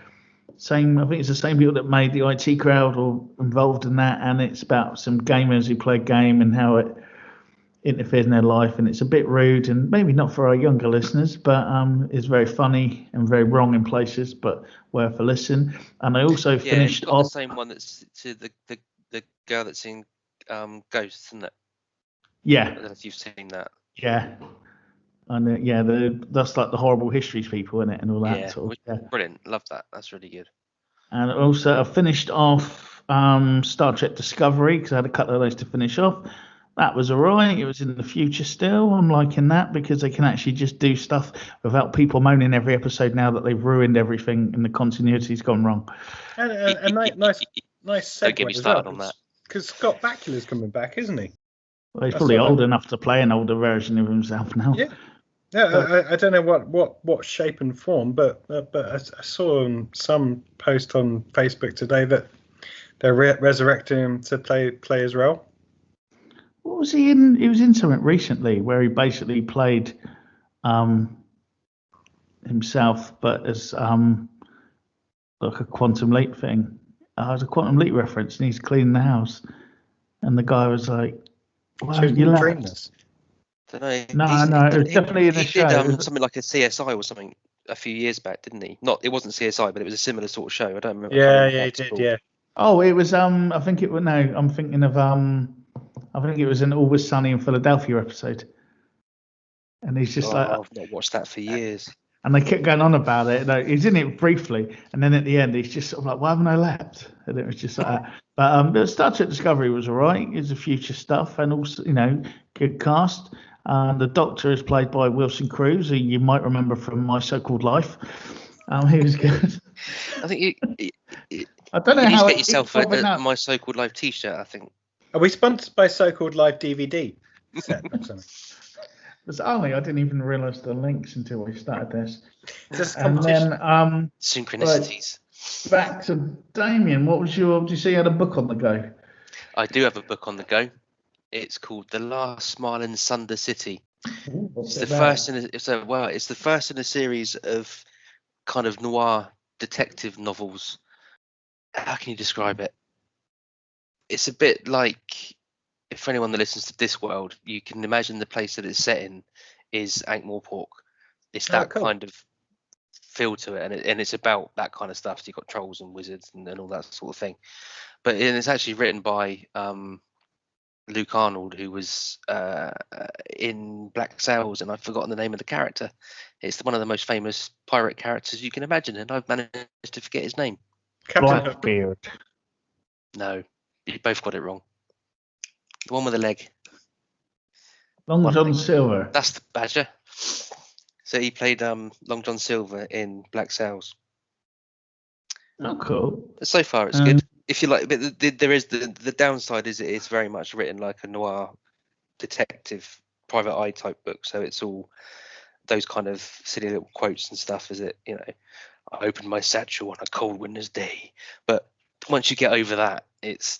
same. I think it's the same people that made the IT Crowd or involved in that, and it's about some gamers who play a game and how it interferes in their life, and it's a bit rude and maybe not for our younger listeners, but it's very funny and very wrong in places, but worth a listen. And I also finished off the same one that's to the girl that's in Ghosts, isn't it? Yeah. I don't know if you've seen that. Yeah. And that's like the horrible histories people in it and all that. Yeah, brilliant. Love that. That's really good. And also I finished off Star Trek Discovery, because I had a couple of those to finish off. That was all right. It was in the future still. I'm liking that because they can actually just do stuff without people moaning every episode now that they've ruined everything and the continuity's gone wrong. And a nice segue. Don't get me started on that. Because Scott Bakula's coming back, isn't he? Well, he's probably old enough to play an older version of himself now. Yeah. I don't know what shape and form, but I saw some post on Facebook today that they're resurrecting him to play his role. What was he in? He was in something recently where he basically played himself, but as like a Quantum Leap thing. It was a Quantum Leap reference, and he's cleaning the house, and the guy was like, "Why haven't you left?" No, it was definitely in a show. He did something like a CSI or something a few years back, didn't he? It wasn't CSI, but it was a similar sort of show. I don't remember. Yeah, he did. Yeah. Oh, it was. I think it was. No, I'm thinking of. I think it was an Always Sunny in Philadelphia episode. And he's just I've not watched that for years. And they kept going on about it. Like, he's in it briefly, and then at the end, he's just sort of like, "Why haven't I left?" And it was just like that. But Star Trek Discovery was all right. It's the future stuff, and also, good cast. The Doctor is played by Wilson Cruz, who you might remember from My So-Called Life. He was good. I think I don't know you need how to get yourself a My So-Called Life T-shirt. I think. Are we sponsored by So-Called Life DVD set or something? It's only I didn't even realise the links until we started this. Just And then synchronicities. Back to Damien. Did you say you had a book on the go? I do have a book on the go. It's called The Last Smile in Sunder City. It's the first in a series of kind of noir detective novels. How can you describe it? It's a bit like, if anyone that listens to Discworld, you can imagine the place that it's set in is Ankh-Morpork. It's that kind of feel to it, and it's about that kind of stuff. So you've got trolls and wizards and all that sort of thing. But it's actually written by Luke Arnold, who was in Black Sails, and I've forgotten the name of the character. It's one of the most famous pirate characters you can imagine, and I've managed to forget his name. Blackbeard. No, you both got it wrong. The one with the leg. Long John Silver. That's the Badger. So he played Long John Silver in Black Sails. Oh, cool. So far, it's good. If you like, but there is the downside is it's very much written like a noir detective private eye type book. So it's all those kind of silly little quotes and stuff. Is it? I opened my satchel on a cold winter's day. But once you get over that, it's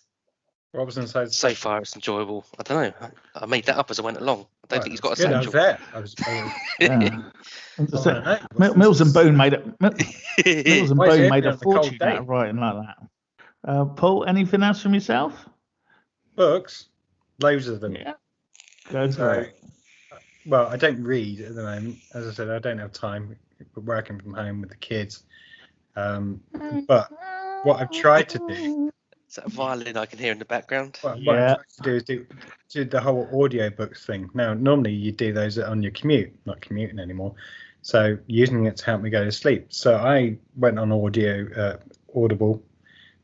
Robinson says so far it's enjoyable. I don't know. I made that up as I went along. I don't think he's got a satchel. Mills and Boone made it. Mills and Boone made a fortune out of writing like that. Paul, anything else from yourself? Books, loads of them. Yeah. Go for it. Well, I don't read at the moment. As I said, I don't have time. We're working from home with the kids. But what I've tried to do. Is that a violin I can hear in the background? What I've tried to do is do the whole audio books thing. Now, normally you do those on your commute, not commuting anymore. So using it to help me go to sleep. So I went on Audible,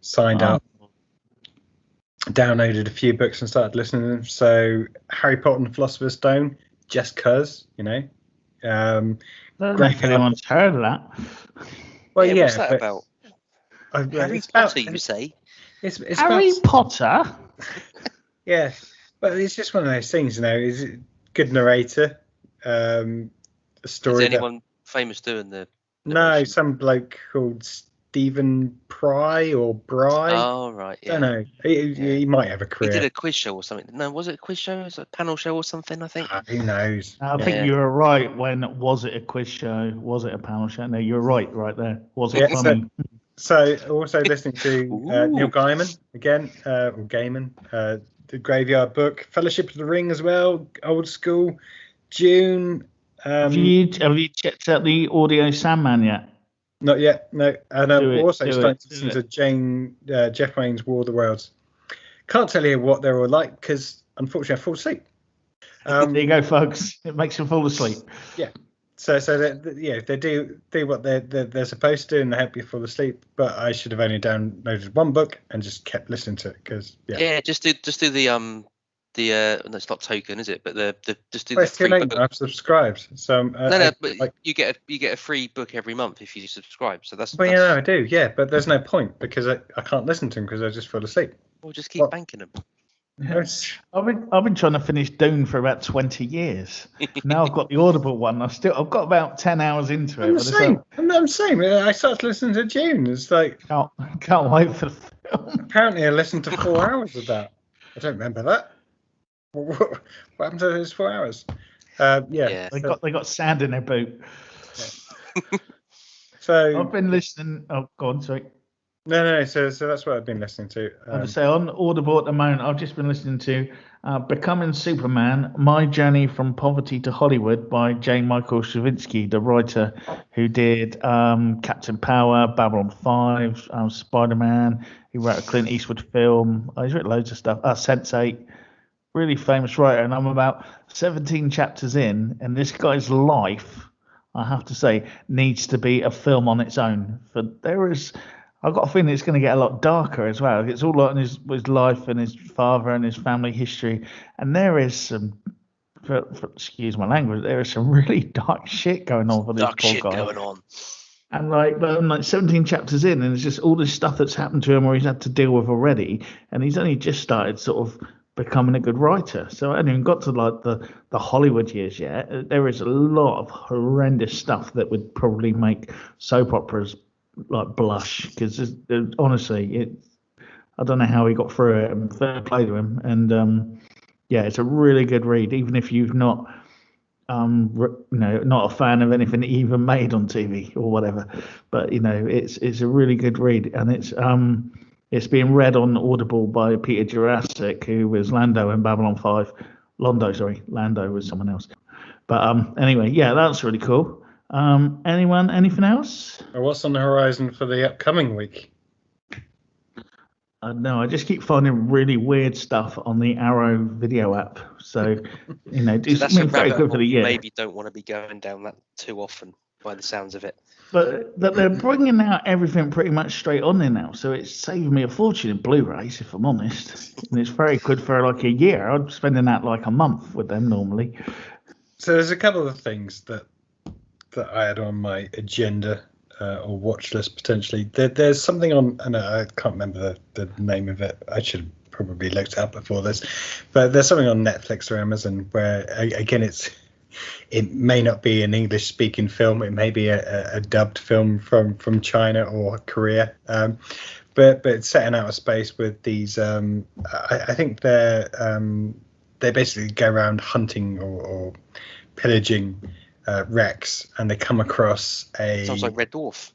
signed up, downloaded a few books and started listening to them. So Harry Potter and the Philosopher's Stone, just cause, I don't know if anyone's heard of that. Well, yeah. What's that about? Harry Potter, you say? It's Harry Potter? Yeah. But it's just one of those things, Is it good narrator? A story. Is anyone famous doing the No, some bloke called Stephen Pry or Bry. Oh, right. Yeah. I don't know. He might have a career. He did a quiz show or something. No, was it a quiz show? Was it a panel show or something, I think? Who knows? I think you were right when, was it a quiz show? Was it a panel show? No, you're right there. Was it funny? So also listening to Neil Gaiman again, or Gaiman, the Graveyard Book, Fellowship of the Ring as well, old school, Dune. Have you checked out the Audio Sandman yet? Not yet, no. And I'm also starting to listen to Jeff Wayne's War of the Worlds. Can't tell you what they're all like because unfortunately I fall asleep. There you go, folks. It makes you fall asleep. Yeah. So if they do what they're supposed to do and they help you fall asleep, but I should have only downloaded one book and just kept listening to it because just do the it's not token, is it? But just do the free book. I've subscribed, so but you get a free book every month if you subscribe. So that's. Well, yeah, I do, but there's no point because I can't listen to them because I just fall asleep. We'll just keep banking them. Yes. I've been trying to finish Dune for about 20 years. Now I've got the Audible one. I've got about 10 hours into it. I'm the same. I started listening to Dune. It's like can't wait for the film. Apparently, I listened to 4 hours of that. I don't remember that. What happened to those 4 hours? They got sand in their boot. Yeah. So I've been listening. Oh, go on, sorry. No. So that's what I've been listening to. I would say on Audible at the moment, I've just been listening to Becoming Superman: My Journey from Poverty to Hollywood by J. Michael Straczynski, the writer who did Captain Power, Babylon 5, Spider-Man. He wrote a Clint Eastwood film. He's written loads of stuff. Sense8, really famous writer. And I'm about 17 chapters in, and this guy's life I have to say, needs to be a film on its own. I've got a feeling it's going to get a lot darker as well. It's all like his life and his father and his family history, and there is some. Excuse my language. There is some really dark shit going on for this Dark poor shit guy. going on. And like 17 chapters in, and it's just all this stuff that's happened to him or he's had to deal with already, and he's only just started sort of becoming a good writer. So I haven't even got to like the Hollywood years yet. There is a lot of horrendous stuff that would probably make soap operas like blush, because honestly, I don't know how he got through it, and fair play to him. And yeah, it's a really good read, even if you've not not a fan of anything even made on TV or whatever. But it's a really good read, and it's being read on Audible by Peter Jurasik, who was Lando in Babylon 5. Lando was someone else. But anyway, yeah, that's really cool. Anything else? What's on the horizon for the upcoming week? No, I just keep finding really weird stuff on the Arrow video app. So, it's that's a very rabbit good for the hole you year. maybe don't want to be going down that too often, by the sounds of it. But they're bringing out everything pretty much straight on there now, so it's saving me a fortune in Blu-rays, if I'm honest. And it's very good for like a year. I'm spending that like a month with them normally. So there's a couple of things that I had on my agenda or watch list potentially. There's something on, and I can't remember the name of it. I should have probably looked it up before this, but there's something on Netflix or Amazon where again it may not be an English speaking film. It may be a dubbed film from China or Korea, but it's set in outer space with these. I think they basically go around hunting or pillaging wrecks, and they come across Sounds like Red Dwarf.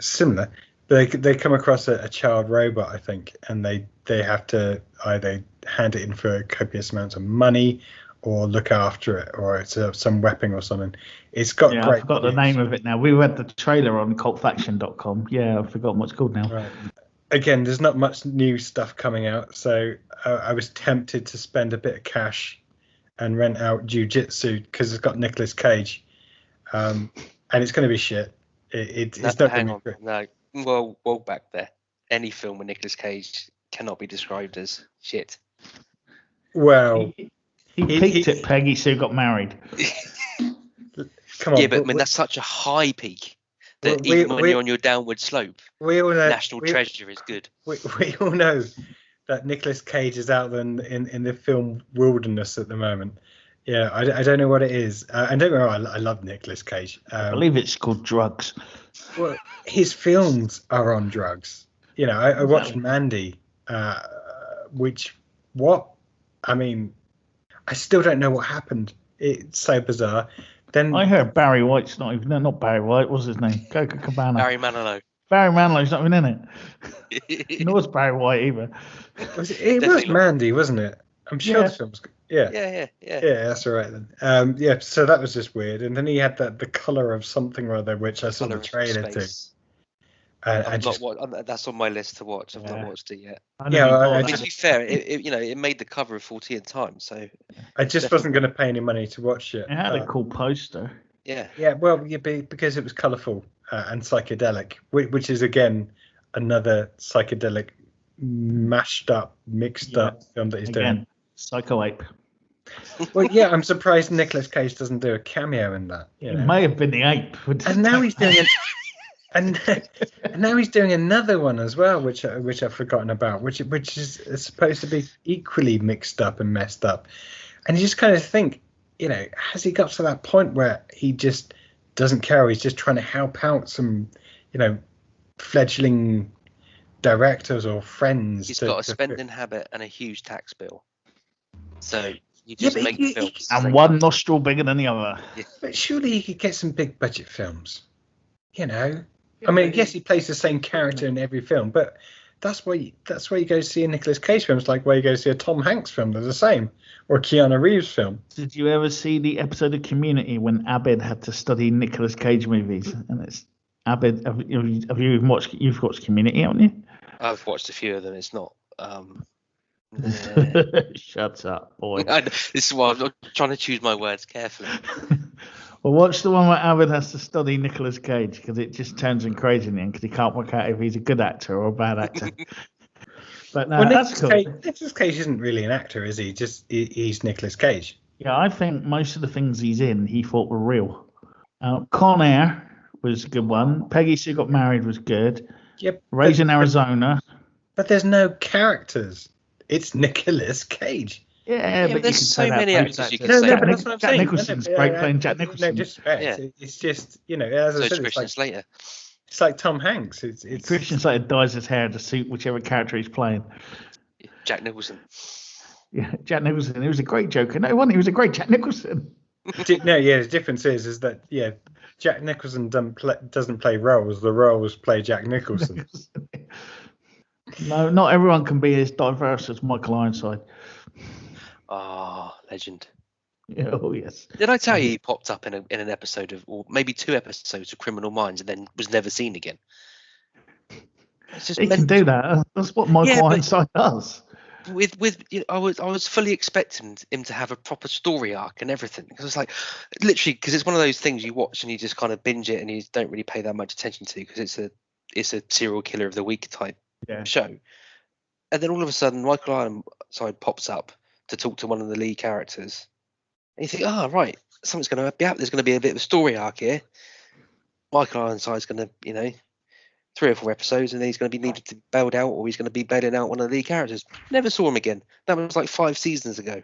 Similar. They come across a child robot, I think, and they have to either hand it in for copious amounts of money or look after it, or it's some weapon or something. It's got great. I forgot the name of it now. We read the trailer on cultfaction.com. Yeah, I've forgotten what it's called now. Right. Again, there's not much new stuff coming out, so I was tempted to spend a bit of cash and rent out Jiu-Jitsu because it's got Nicolas Cage, and it's going to be shit. It's not going to be no. Well, back there. Any film with Nicolas Cage cannot be described as shit. Well, he peaked at Peggy Sue Got Married. Come on, yeah, but that's such a high peak that even when you're on your downward slope, we all know, National Treasure is good. We all know that Nicolas Cage is out in the film wilderness at the moment. Yeah, I don't know what it is. And don't get me wrong, I love Nicolas Cage. I believe it's called drugs. Well, his films are on drugs. I watched Mandy, I mean, I still don't know what happened. It's so bizarre. Then I heard Barry White's not Barry White. What's his name? Coca Cabana. Barry Manilow. Barry Manilow's not even in it. Nor was Barry White either. It was Mandy, wasn't it? I'm sure the film's. Yeah, that's all right then. Yeah, so that was just weird. And then he had the colour of something or other, which I saw the trailer to. That's on my list to watch. I've not watched it yet. To be fair, it made the cover of 14 Times, so I just wasn't going to pay any money to watch it. It had a cool poster. Yeah. Yeah, well, because it was colourful and psychedelic, which is again another psychedelic mixed up film that he's doing. Psycho Ape. Well, yeah, I'm surprised Nicolas Cage doesn't do a cameo in that. It may have been the ape. And now he's doing and now he's doing another one as well, which I've forgotten about, which is supposed to be equally mixed up and messed up. And you just kind of think, has he got to that point where he just doesn't care? He's just trying to help out some, fledgling directors or friends. He's got a spending habit and a huge tax bill. So you just make films. And one nostril bigger than the other. Yeah. But surely he could get some big budget films. I mean, yes, he plays the same character in every film, but that's why you go see a Nicolas Cage film. It's like where you go see a Tom Hanks film. They're the same, or a Keanu Reeves film. Did you ever see the episode of Community when Abed had to study Nicolas Cage movies? And it's Abed. Have you watched? You've watched Community, haven't you? I've watched a few of them. It's not. Shut up, boy. This is why I'm trying to choose my words carefully. Well, watch the one where Avid has to study Nicolas Cage because it just turns him crazy in the end because he can't work out if he's a good actor or a bad actor. But no, Well, that's cool. Nicolas Cage isn't really an actor, is he? He's Nicolas Cage. Yeah, I think most of the things he's in, he thought were real. Con Air was a good one. Peggy Sue Got Married was good. Yep. Raising Arizona. But there's no characters. It's Nicolas Cage. Yeah, but there's you can so say that many about actors you actors. could say. But that's what I'm Jack saying. Nicholson's great playing Jack No Nicholson. disrespect. Yeah. It's just, as So I it's said, Christian Slater. it's like Tom Hanks. It's Christian Slater dyes his hair to suit whichever character he's playing. Jack Nicholson. Yeah, Jack Nicholson. He was a great Joker. No, he wasn't. He was a great Jack Nicholson. The difference is that Jack Nicholson doesn't play roles. The roles play Jack Nicholson. No, not everyone can be as diverse as Michael Ironside. Oh, legend. Yeah, oh yes. Did I tell you he popped up in an episode of, or maybe 2 episodes of Criminal Minds, and then was never seen again? It's just He can do that. That's what Michael Ironside does. I was fully expecting him to have a proper story arc and everything, because it's like literally, because it's one of those things you watch and you just kind of binge it and you don't really pay that much attention to because it's a serial killer of the week type show, and then all of a sudden Michael Ironside pops up to talk to one of the lead characters, and you think, right, something's going to be up. There's going to be a bit of a story arc here. Michael Ironside's going to 3 or 4 episodes, and then he's going to be needed to be bailed out, or he's going to be bailing out one of the lead characters. Never saw him again. That was like 5 seasons ago.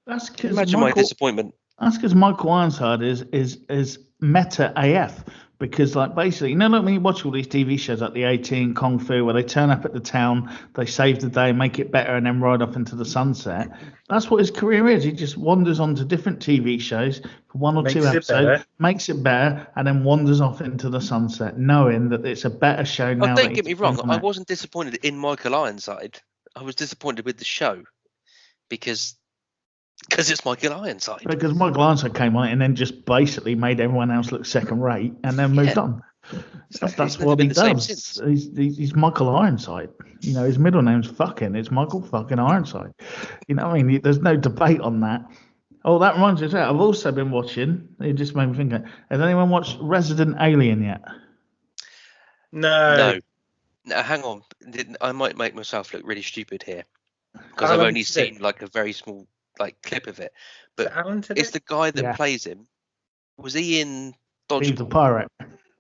That's because Imagine my disappointment. That's because Michael Ironside is meta AF. Because basically, when you watch all these TV shows like the A-Team, Kung Fu, where they turn up at the town, they save the day, make it better, and then ride off into the sunset. That's what his career is. He just wanders onto different TV shows for 1 or 2 episodes, makes it better, and then wanders off into the sunset, knowing that it's a better show now. Don't get me wrong. I wasn't disappointed in Michael Ironside. I was disappointed with the show because it's Michael Ironside. Because Michael Ironside came on it and then just basically made everyone else look second rate and then moved on. That's what he does. He's Michael Ironside. His middle name's fucking. It's Michael fucking Ironside. There's no debate on that. Oh, that reminds me of that. I've also been watching. It just made me think. Has anyone watched Resident Alien yet? No. No, hang on. I might make myself look really stupid here because I've only seen like a very small clip of it. But it's the guy that plays him. Was he in Dodgeball? He's the pirate.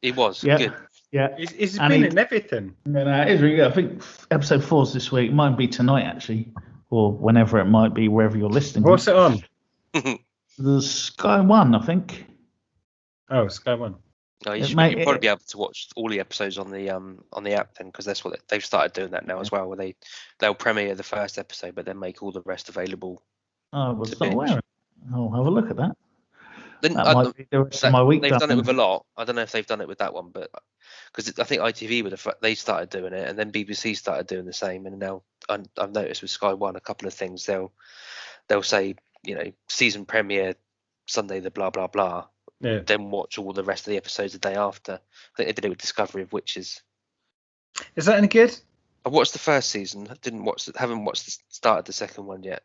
He was. Yeah. Good. Yeah. He's been in everything. No, it is really good. I think episode 4's this week. It might be tonight actually, or whenever it might be, wherever you're listening. What's it on? The Sky One, I think. Oh, Sky One. Oh, you'll probably be able to watch all the episodes on the app then, because that's what they've started doing that now as well, where they'll premiere the first episode but then make all the rest available. Oh, was not aware. I'll have a look at that. That might be the rest of my week. They've done it with a lot. I don't know if they've done it with that one, but because I think ITV they started doing it, and then BBC started doing the same, and now I've noticed with Sky One a couple of things. They'll say, season premiere Sunday, the blah blah blah. Yeah. Then watch all the rest of the episodes the day after. I think they did it with Discovery of Witches. Is that any good? I watched the first season. Haven't watched the start of the second one yet.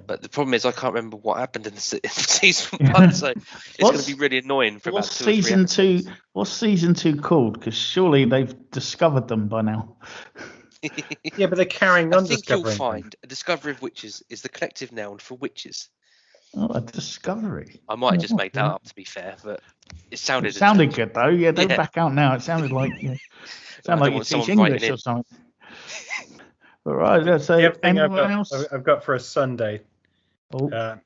But the problem is I can't remember what happened in season 1, so it's going to be really annoying for about 2 or 3 episodes. What's season 2 called? Because surely they've discovered them by now. Yeah, but they're carrying on. I think you'll find a Discovery of Witches is the collective noun for witches. Oh, a discovery. I might have just made that up, to be fair, but it sounded good though. Yeah, don't back out now. It sounded like you teach English or something. All right. So the other thing I've got for a Sunday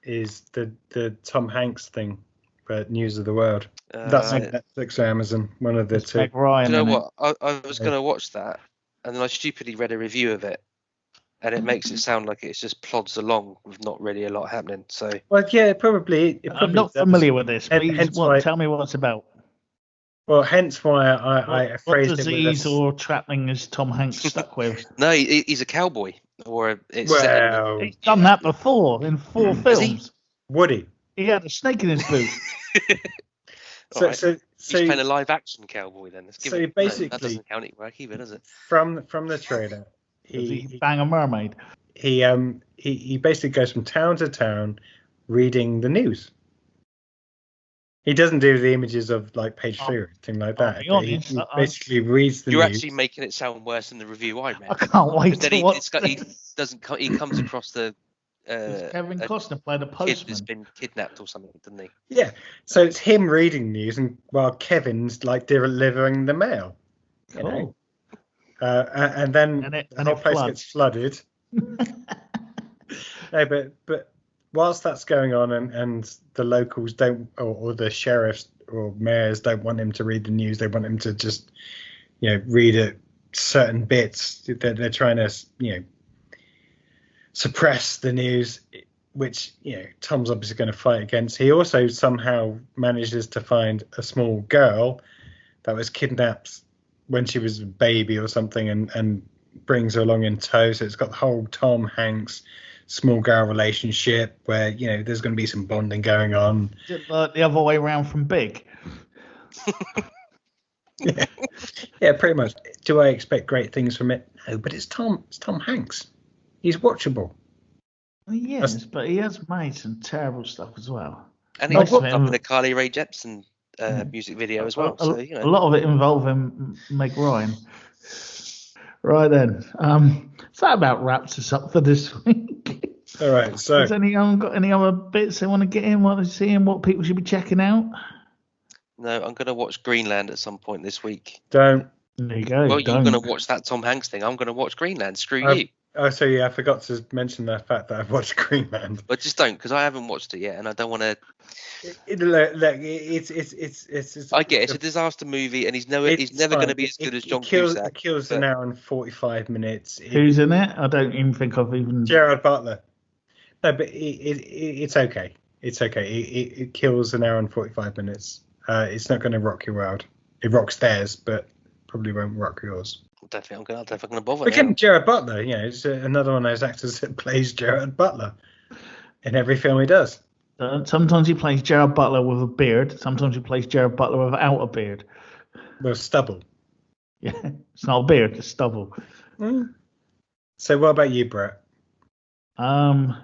is the Tom Hanks thing for News of the World. That's like Netflix or Amazon, one of the two. Ryan, do you know what? I was going to watch that, and then I stupidly read a review of it. And it makes it sound like it just plods along with not really a lot happening. So, well, yeah, probably. I'm not familiar with this. Please, tell me what it's about. Well, hence why I phrased it. What disease or trapping is Tom Hanks stuck with? No, he's a cowboy. He's done that before in 4 films. Woody. He had a snake in his boot. So he's playing a live action cowboy then. Basically, that doesn't count it work either, does it? From the trailer. He bang a mermaid. He basically goes from town to town reading the news. He doesn't do the images of like page 3 or anything like that. be But honest, he basically reads the You're news. actually making it sound worse than the review I read. I can't wait But then to watch he this. doesn't. He comes across the Does Kevin a Costner play the kid postman? that's been kidnapped or something, doesn't he? Yeah, so it's him reading news, and while Kevin's like delivering the mail. You know? Cool. And then And it the whole place floods. gets flooded. No, but whilst that's going on, and the locals don't, or the sheriffs or mayors don't want him to read the news, they want him to just, read it certain bits. They're trying to, suppress the news, which Tom's obviously going to fight against. He also somehow manages to find a small girl that was kidnapped when she was a baby or something, and brings her along in tow. So it's got the whole Tom Hanks small girl relationship where there's going to be some bonding going on. Is it like the other way around from Big? Yeah, pretty much. Do I expect great things from it? No, but it's Tom Hanks. He's watchable. Yes, but he has made some terrible stuff as well. And he Most popped of up it- in a Carly Rae Jepsen music video as well. So A lot of it involving Meg Ryan. Right then, so that about wraps us up for this week. All right, so Has anyone got any other bits they want to get in? Want to see what people should be checking out? no, I'm going to watch Greenland at some point this week. don't. There you go. Well, you're don't. going to watch that Tom Hanks thing. I'm going to watch Greenland. Screw you. Oh, so yeah, I forgot to mention the fact that I've watched Greenland. But just don't, because I haven't watched it yet, and I don't want to. It's. I get it's a disaster movie, and he's never going to be as good as John Cusack. It kills an hour and 45 minutes. Who's in it? I don't even think I've even. Gerard Butler. No, but it's okay. It's okay. It kills an hour and 45 minutes. It's not going to rock your world. It rocks theirs, but probably won't rock yours. I'm definitely going to bother. Again, Gerard Butler, it's another one of those actors that plays Gerard Butler in every film he does. Sometimes he plays Gerard Butler with a beard. Sometimes he plays Gerard Butler without a beard. With stubble. Yeah, it's not a beard, it's stubble. So what about you, Brett? I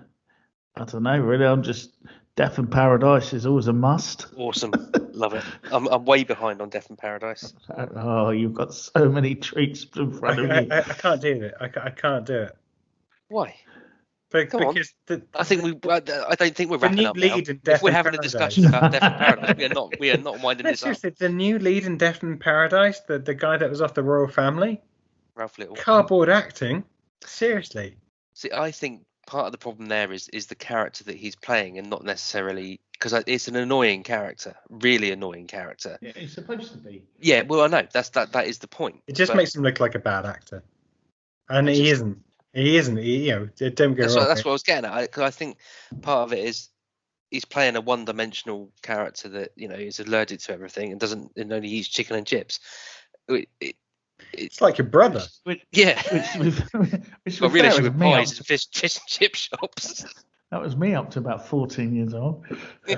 don't know, really. I'm just Death in Paradise is always a must. Awesome, love it. I'm way behind on Death in Paradise. Oh, you've got so many treats in front of you. I can't do it. I can't do it. Why? Because I don't think we're wrapping up now. lead in If Death we're in having a Paradise. discussion about Death in Paradise, we are not winding No, this up. seriously, the new lead in Death in Paradise, the guy that was off the Royal Family, Ralph Little. cardboard acting. Seriously. See, I think part of the problem there is the character that he's playing, and not necessarily because it's an annoying character, really annoying character. Yeah, it's supposed to be. Yeah, well, I know that is the point. It just But makes him look like a bad actor, and he isn't. He isn't. Don't get wrong. That's what I was getting at. Because I think part of it is he's playing a one-dimensional character that is allergic to everything and only eats chicken and chips. It's like your brother. Yeah. Which Well, really, fair, she was would me pies up and fish and chip shops. That was me up to about 14 years old. No,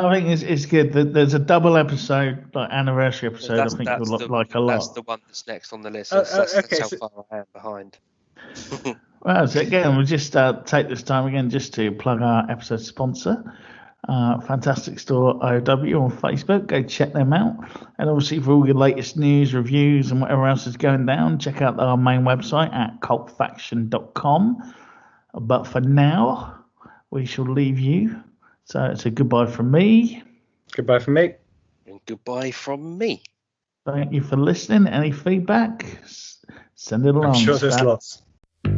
I think it's good. There's a double episode, like anniversary episode. I think you'll like a lot. That's the one that's next on the list. That's how far I am behind. Well, so again, we'll just take this time again just to plug our episode sponsor, Fantastic Store OW on Facebook. Go check them out. And obviously for all your latest news, reviews and whatever else is going down, check out our main website at cultfaction.com. But for now, we shall leave you. So it's a goodbye from me. Goodbye from me. And goodbye from me. Thank you for listening. Any feedback? Send it along. I'm sure there's lots. You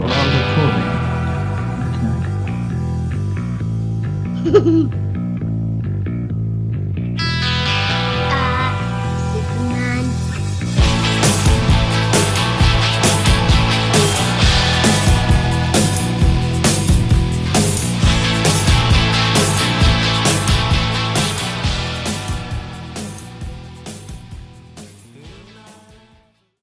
are recording. Okay.